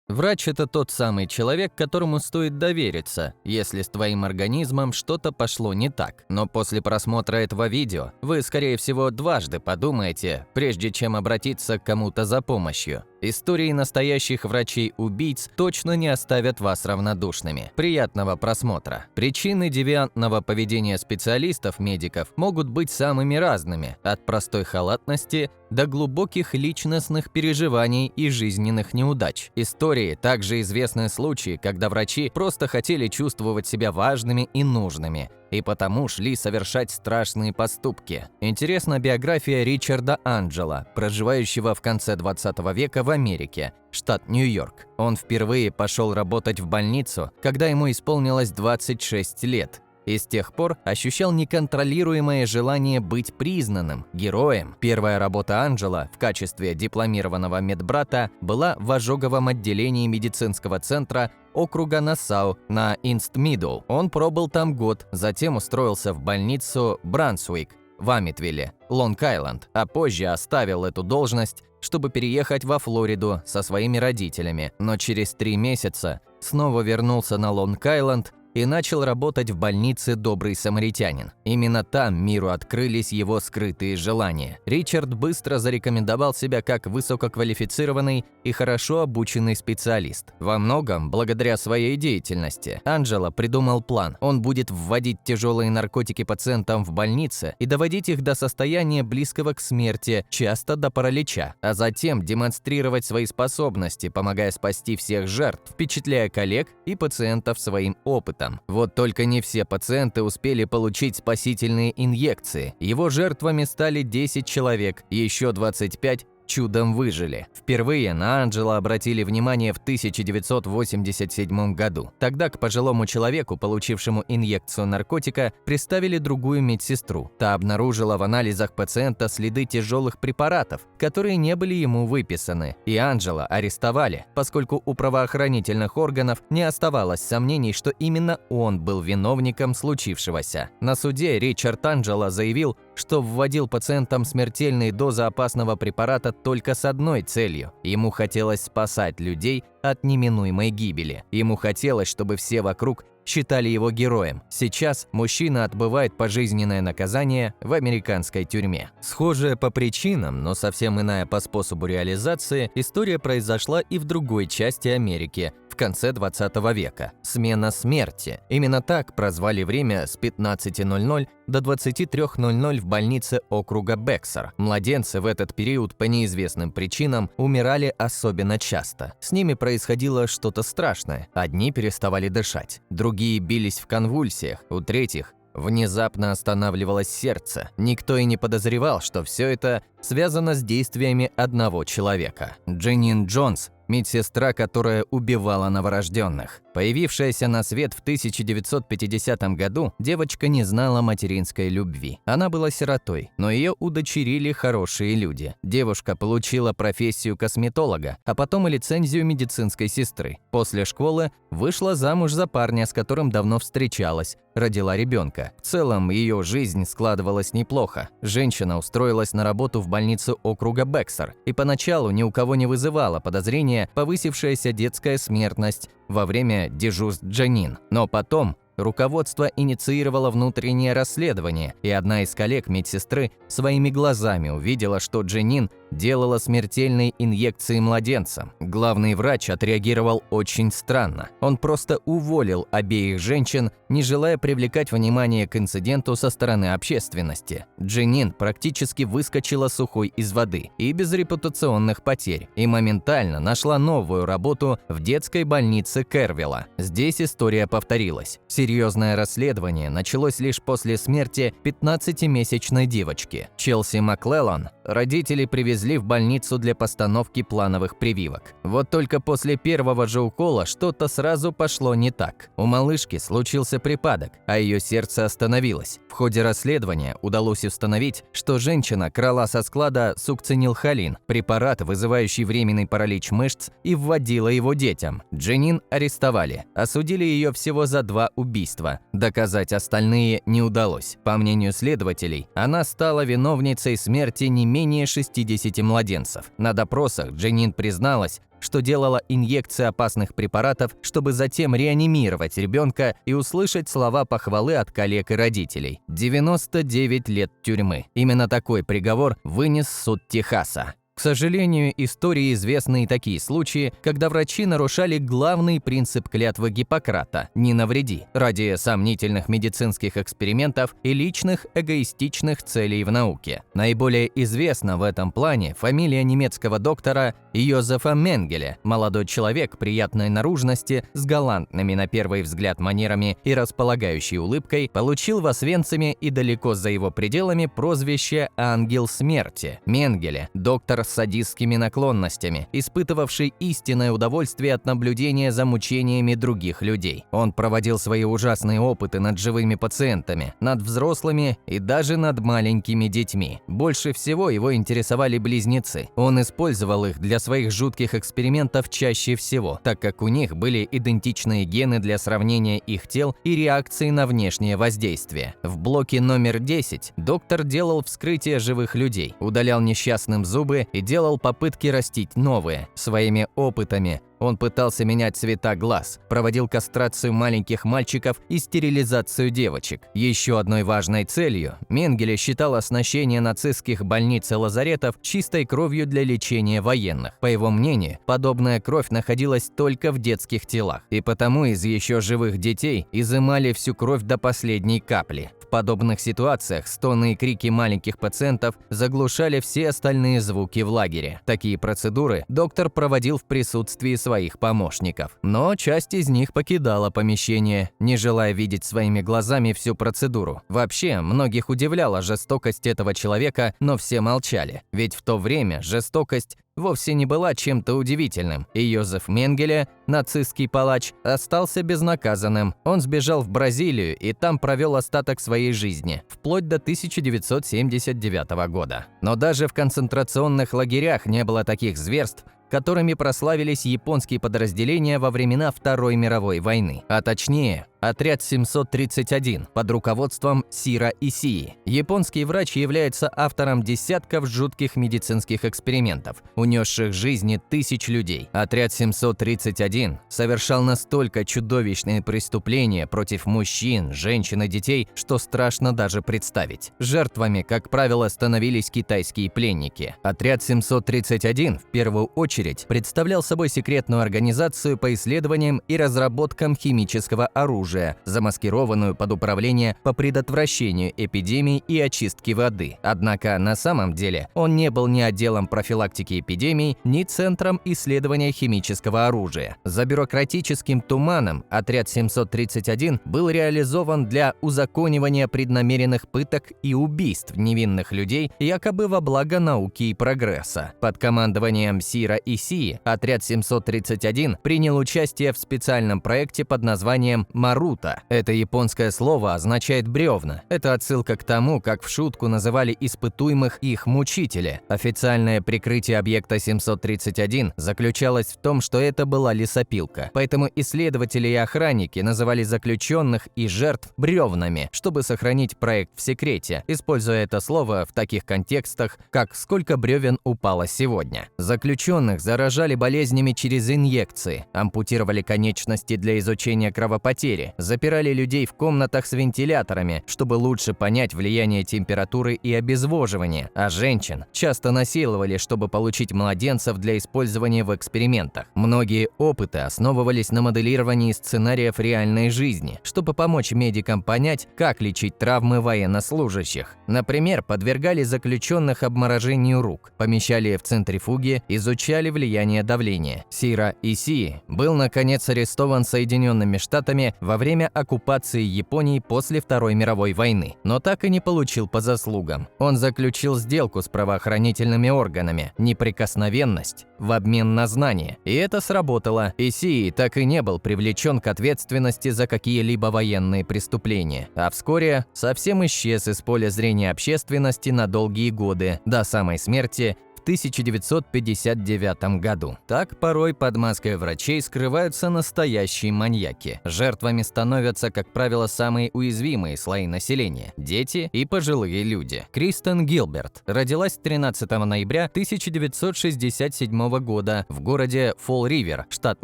Врач – это тот самый человек, которому стоит довериться, если с твоим организмом что-то пошло не так. Но после просмотра этого видео вы, скорее всего, дважды подумаете, прежде чем обратиться к кому-то за помощью. Истории настоящих врачей-убийц точно не оставят вас равнодушными. Приятного просмотра. Причины девиантного поведения специалистов-медиков могут быть самыми разными, от простой халатности до глубоких личностных переживаний и жизненных неудач. Истории также известны случаи, когда врачи просто хотели чувствовать себя важными и нужными, и потому шли совершать страшные поступки. Интересна биография Ричарда Анджело, проживающего в конце 20 века в Америке, штат Нью-Йорк. Он впервые пошел работать в больницу, когда ему исполнилось 26 лет. И с тех пор ощущал неконтролируемое желание быть признанным героем. Первая работа Анджело в качестве дипломированного медбрата была в ожоговом отделении медицинского центра округа Нассау на Инст-Мидоу. Он пробыл там год, затем устроился в больницу Брансуик в Амитвилле, Лонг-Айленд, а позже оставил эту должность, чтобы переехать во Флориду со своими родителями. Но через 3 месяца снова вернулся на Лонг-Айленд и начал работать в больнице «Добрый самаритянин». Именно там миру открылись его скрытые желания. Ричард быстро зарекомендовал себя как высококвалифицированный и хорошо обученный специалист. Во многом благодаря своей деятельности Анджело придумал план. Он будет вводить тяжелые наркотики пациентам в больнице и доводить их до состояния близкого к смерти, часто до паралича, а затем демонстрировать свои способности, помогая спасти всех жертв, впечатляя коллег и пациентов своим опытом. Вот только не все пациенты успели получить спасительные инъекции. Его жертвами стали 10 человек, еще 25 чудом выжили. Впервые на Анджело обратили внимание в 1987 году. Тогда к пожилому человеку, получившему инъекцию наркотика, приставили другую медсестру. Та обнаружила в анализах пациента следы тяжелых препаратов, которые не были ему выписаны, и Анджело арестовали, поскольку у правоохранительных органов не оставалось сомнений, что именно он был виновником случившегося. На суде Ричард Анджело заявил, что вводил пациентам смертельные дозы опасного препарата только с одной целью. Ему хотелось спасать людей от неминуемой гибели. Ему хотелось, чтобы все вокруг считали его героем. Сейчас мужчина отбывает пожизненное наказание в американской тюрьме. Схожая по причинам, но совсем иная по способу реализации, история произошла и в другой части Америки в конце 20 века. Смена смерти. Именно так прозвали время с 15:00 до 23:00 в больнице округа Бексар. Младенцы в этот период по неизвестным причинам умирали особенно часто. С ними происходило что-то страшное. Одни переставали дышать, другие бились в конвульсиях, у третьих внезапно останавливалось сердце. Никто и не подозревал, что все это связано с действиями одного человека. Дженнин Джонс, медсестра, которая убивала новорожденных. Появившаяся на свет в 1950 году, девочка не знала материнской любви. Она была сиротой, но ее удочерили хорошие люди. Девушка получила профессию косметолога, а потом и лицензию медицинской сестры. После школы вышла замуж за парня, с которым давно встречалась, родила ребенка. В целом, ее жизнь складывалась неплохо. Женщина устроилась на работу в больницу округа Бексар, и поначалу ни у кого не вызывала подозрения повысившаяся детская смертность во время дежурств Дженнин. Но потом руководство инициировало внутреннее расследование, и одна из коллег медсестры своими глазами увидела, что Дженнин делала смертельные инъекции младенцам. Главный врач отреагировал очень странно. Он просто уволил обеих женщин, не желая привлекать внимание к инциденту со стороны общественности. Дженнин практически выскочила сухой из воды и без репутационных потерь, и моментально нашла новую работу в детской больнице Кервилла. Здесь история повторилась. Серьезное расследование началось лишь после смерти 15-месячной девочки. Челси Маклеллан родители привезли в больницу для постановки плановых прививок. Вот только после первого же укола что-то сразу пошло не так. У малышки случился припадок, а ее сердце остановилось. В ходе расследования удалось установить, что женщина крала со склада сукцинилхолин, препарат, вызывающий временный паралич мышц, и вводила его детям. Дженнин арестовали. Осудили ее всего за 2 убийства. Доказать остальные не удалось. По мнению следователей, она стала виновницей смерти не менее менее 60 младенцев. На допросах Дженин призналась, что делала инъекции опасных препаратов, чтобы затем реанимировать ребенка и услышать слова похвалы от коллег и родителей. 99 лет тюрьмы. Именно такой приговор вынес суд Техаса. К сожалению, истории известны и такие случаи, когда врачи нарушали главный принцип клятвы Гиппократа «не навреди» ради сомнительных медицинских экспериментов и личных эгоистичных целей в науке. Наиболее известна в этом плане фамилия немецкого доктора Йозефа Менгеля. Молодой человек приятной наружности, с галантными на первый взгляд манерами и располагающей улыбкой, получил в Освенциме и далеко за его пределами прозвище «Ангел смерти». Менгеле – доктор с садистскими наклонностями, испытывавший истинное удовольствие от наблюдения за мучениями других людей. Он проводил свои ужасные опыты над живыми пациентами, над взрослыми и даже над маленькими детьми. Больше всего его интересовали близнецы. Он использовал их для своих жутких экспериментов чаще всего, так как у них были идентичные гены для сравнения их тел и реакции на внешнее воздействие. В блоке номер 10 доктор делал вскрытие живых людей, удалял несчастным зубы и делал попытки растить новые. Своими опытами он пытался менять цвета глаз, проводил кастрацию маленьких мальчиков и стерилизацию девочек. Еще одной важной целью Менгеле считал оснащение нацистских больниц и лазаретов чистой кровью для лечения военных. По его мнению, подобная кровь находилась только в детских телах, и потому из еще живых детей изымали всю кровь до последней капли. В подобных ситуациях стоны и крики маленьких пациентов заглушали все остальные звуки в лагере. Такие процедуры доктор проводил в присутствии своих помощников. Но часть из них покидала помещение, не желая видеть своими глазами всю процедуру. Вообще, многих удивляла жестокость этого человека, но все молчали. Ведь в то время жестокость вовсе не была чем-то удивительным, и Йозеф Менгеле, нацистский палач, остался безнаказанным. Он сбежал в Бразилию и там провел остаток своей жизни, вплоть до 1979 года. Но даже в концентрационных лагерях не было таких зверств, которыми прославились японские подразделения во времена Второй мировой войны, а точнее отряд 731 под руководством Сира Исии. Японский врач является автором десятков жутких медицинских экспериментов, унесших жизни тысяч людей. Отряд 731 совершал настолько чудовищные преступления против мужчин, женщин и детей, что страшно даже представить. Жертвами, как правило, становились китайские пленники. Отряд 731 в первую очередь представлял собой секретную организацию по исследованиям и разработкам химического оружия, замаскированную под управление по предотвращению эпидемий и очистке воды. Однако на самом деле он не был ни отделом профилактики эпидемий, ни центром исследования химического оружия. За бюрократическим туманом отряд 731 был реализован для узаконивания преднамеренных пыток и убийств невинных людей якобы во благо науки и прогресса. Под командованием Сира Исии отряд 731 принял участие в специальном проекте под названием «Марута». Это японское слово означает «бревна». Это отсылка к тому, как в шутку называли испытуемых их мучители. Официальное прикрытие объекта 731 заключалось в том, что это была лесопилка. Поэтому исследователи и охранники называли заключенных и жертв бревнами, чтобы сохранить проект в секрете, используя это слово в таких контекстах, как «сколько бревен упало сегодня». Заключенных заражали болезнями через инъекции, ампутировали конечности для изучения кровопотери, запирали людей в комнатах с вентиляторами, чтобы лучше понять влияние температуры и обезвоживания, а женщин часто насиловали, чтобы получить младенцев для использования в экспериментах. Многие опыты основывались на моделировании сценариев реальной жизни, чтобы помочь медикам понять, как лечить травмы военнослужащих. Например, подвергали заключенных обморожению рук, помещали в центрифуге, изучали влияние давления. Сира Исии был, наконец, арестован Соединенными Штатами во время оккупации Японии после Второй мировой войны, но так и не получил по заслугам. Он заключил сделку с правоохранительными органами – неприкосновенность в обмен на знания. И это сработало. Исии так и не был привлечен к ответственности за какие-либо военные преступления, а вскоре совсем исчез из поля зрения общественности на долгие годы, до самой смерти в 1959 году. Так порой под маской врачей скрываются настоящие маньяки. Жертвами становятся, как правило, самые уязвимые слои населения – дети и пожилые люди. Кристен Гилберт родилась 13 ноября 1967 года в городе Фолл-Ривер, штат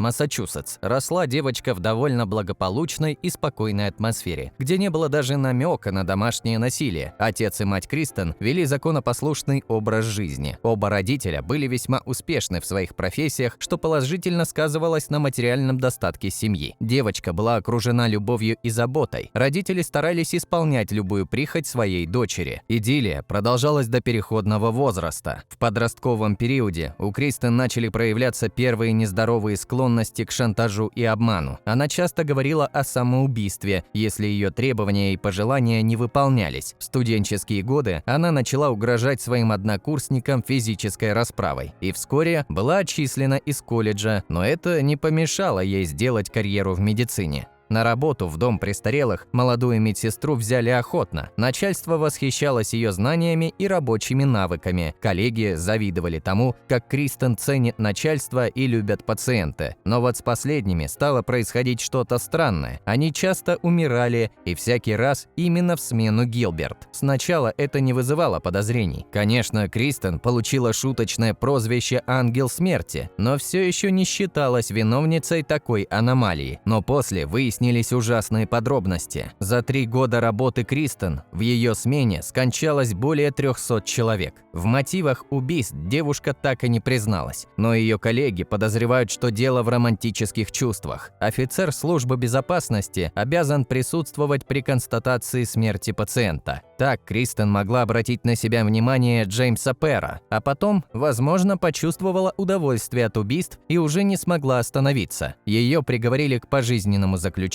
Массачусетс. Росла девочка в довольно благополучной и спокойной атмосфере, где не было даже намека на домашнее насилие. Отец и мать Кристен вели законопослушный образ жизни. Оба родителя были весьма успешны в своих профессиях, что положительно сказывалось на материальном достатке семьи. Девочка была окружена любовью и заботой. Родители старались исполнять любую прихоть своей дочери. Идиллия продолжалась до переходного возраста. В подростковом периоде у Кристен начали проявляться первые нездоровые склонности к шантажу и обману. Она часто говорила о самоубийстве, если ее требования и пожелания не выполнялись. В студенческие годы она начала угрожать своим однокурсникам физической расправой и вскоре была отчислена из колледжа, но это не помешало ей сделать карьеру в медицине. На работу в дом престарелых молодую медсестру взяли охотно. Начальство восхищалось ее знаниями и рабочими навыками. Коллеги завидовали тому, как Кристен ценит начальство и любят пациенты. Но вот с последними стало происходить что-то странное. Они часто умирали, и всякий раз именно в смену Гилберт. Сначала это не вызывало подозрений. Конечно, Кристен получила шуточное прозвище «Ангел смерти», но все еще не считалась виновницей такой аномалии. Но после выяснилось ужасные подробности. За 3 года работы Кристен в ее смене скончалось более 300 человек. В мотивах убийств девушка так и не призналась, но ее коллеги подозревают, что дело в романтических чувствах. Офицер службы безопасности обязан присутствовать при констатации смерти пациента. Так Кристен могла обратить на себя внимание Джеймса Пэра, а потом, возможно, почувствовала удовольствие от убийств и уже не смогла остановиться. Ее приговорили к пожизненному заключению,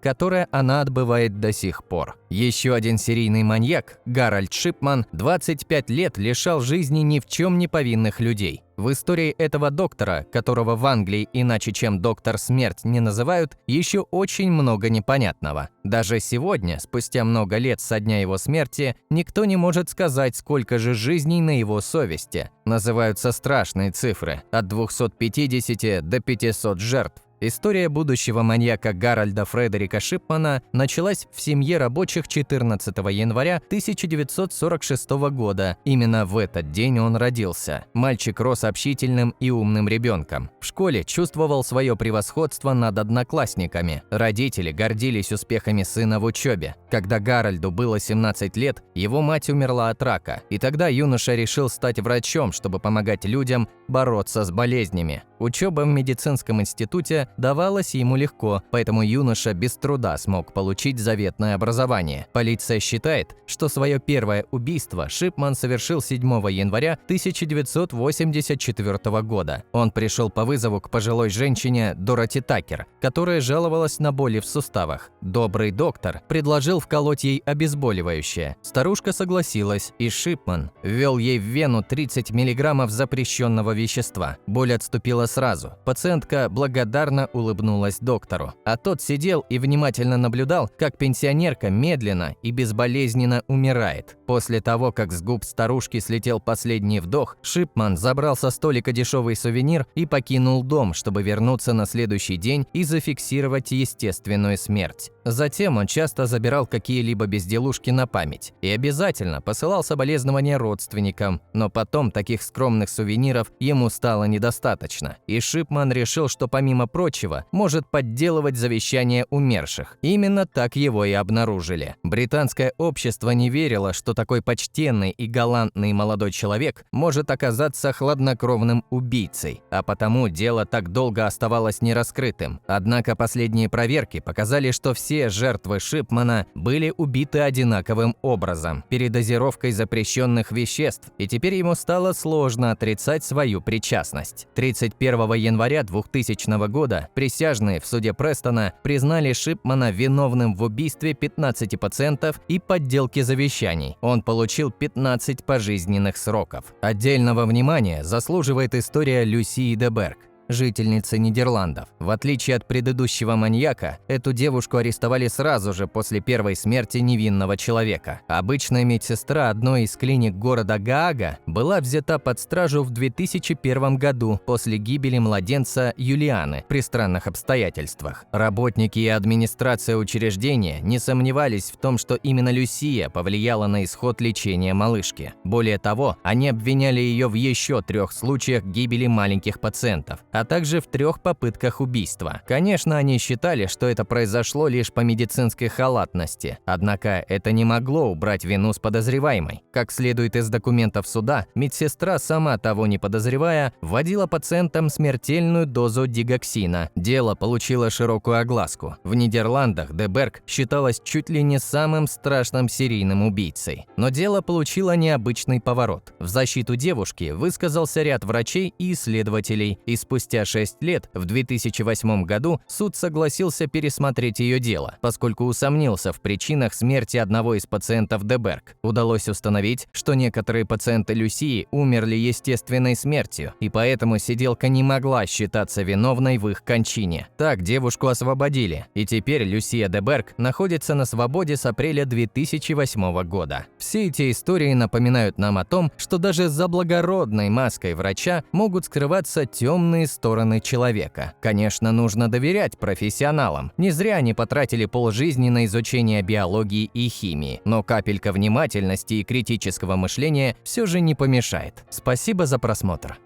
которое она отбывает до сих пор. Еще один серийный маньяк, Гарольд Шипман, 25 лет лишал жизни ни в чем не повинных людей. В истории этого доктора, которого в Англии иначе чем доктор смерть не называют, еще очень много непонятного. Даже сегодня, спустя много лет со дня его смерти, никто не может сказать, сколько же жизней на его совести. Называются страшные цифры – от 250 до 500 жертв. История будущего маньяка Гарольда Фредерика Шипмана началась в семье рабочих 14 января 1946 года. Именно в этот день он родился. Мальчик рос общительным и умным ребенком. В школе чувствовал свое превосходство над одноклассниками. Родители гордились успехами сына в учебе. Когда Гарольду было 17 лет, его мать умерла от рака. И тогда юноша решил стать врачом, чтобы помогать людям бороться с болезнями. Учеба в медицинском институте давалась ему легко, поэтому юноша без труда смог получить заветное образование. Полиция считает, что свое первое убийство Шипман совершил 7 января 1984 года. Он пришел по вызову к пожилой женщине Дороти Такер, которая жаловалась на боли в суставах. Добрый доктор предложил вколоть ей обезболивающее. Старушка согласилась, и Шипман ввел ей в вену 30 мг запрещенного вещества. Боль отступила сразу. Пациентка благодарно улыбнулась доктору, а тот сидел и внимательно наблюдал, как пенсионерка медленно и безболезненно умирает. После того, как с губ старушки слетел последний вдох, Шипман забрал со столика дешевый сувенир и покинул дом, чтобы вернуться на следующий день и зафиксировать естественную смерть. Затем он часто забирал какие-либо безделушки на память и обязательно посылал соболезнования родственникам, но потом таких скромных сувениров ему стало недостаточно, и Шипман решил, что помимо прочего может подделывать завещания умерших. Именно так его и обнаружили. Британское общество не верило, что такой почтенный и галантный молодой человек может оказаться хладнокровным убийцей, а потому дело так долго оставалось нераскрытым. Однако последние проверки показали, что все жертвы Шипмана были убиты одинаковым образом – передозировкой запрещенных веществ, и теперь ему стало сложно отрицать свою причастность. 31 января 2000 года присяжные в суде Престона признали Шипмана виновным в убийстве 15 пациентов и подделке завещаний. Он получил 15 пожизненных сроков. Отдельного внимания заслуживает история Люсии де Берг. жительницы Нидерландов. В отличие от предыдущего маньяка, эту девушку арестовали сразу же после первой смерти невинного человека. Обычная медсестра одной из клиник города Гаага была взята под стражу в 2001 году после гибели младенца Юлианы при странных обстоятельствах. Работники и администрация учреждения не сомневались в том, что именно Люсия повлияла на исход лечения малышки. Более того, они обвиняли ее в еще 3 случаях гибели маленьких пациентов, а также в 3 попытках убийства. Конечно, они считали, что это произошло лишь по медицинской халатности, однако это не могло убрать вину с подозреваемой. Как следует из документов суда, медсестра, сама того не подозревая, вводила пациентам смертельную дозу дигоксина. Дело получило широкую огласку. В Нидерландах де Берг считалась чуть ли не самым страшным серийным убийцей. Но дело получило необычный поворот. В защиту девушки высказался ряд врачей и исследователей, и спустя 6 лет, в 2008 году, суд согласился пересмотреть ее дело, поскольку усомнился в причинах смерти одного из пациентов де Берг. Удалось установить, что некоторые пациенты Люсии умерли естественной смертью, и поэтому сиделка не могла считаться виновной в их кончине. Так девушку освободили, и теперь Люсия де Берг находится на свободе с апреля 2008 года. Все эти истории напоминают нам о том, что даже за благородной маской врача могут скрываться темные стороны человека. Конечно, нужно доверять профессионалам. Не зря они потратили полжизни на изучение биологии и химии, но капелька внимательности и критического мышления все же не помешает. Спасибо за просмотр.